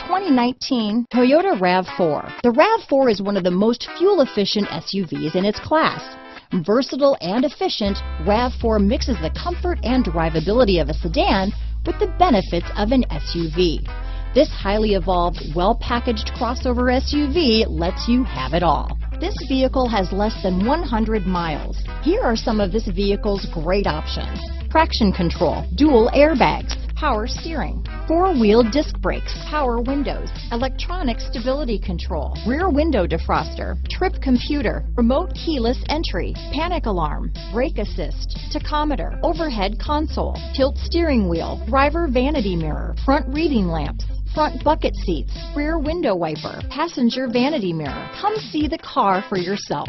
2019 Toyota RAV4. The RAV4 is one of the most fuel-efficient SUVs in its class. Versatile and efficient, RAV4 mixes the comfort and drivability of a sedan with the benefits of an SUV. This highly evolved, well-packaged crossover SUV lets you have it all. This vehicle has less than 100 miles. Here are some of this vehicle's great options: traction control, dual airbags, power steering, four-wheel disc brakes, power windows, electronic stability control, rear window defroster, trip computer, remote keyless entry, panic alarm, brake assist, tachometer, overhead console, tilt steering wheel, driver vanity mirror, front reading lamps, front bucket seats, rear window wiper, passenger vanity mirror. Come see the car for yourself.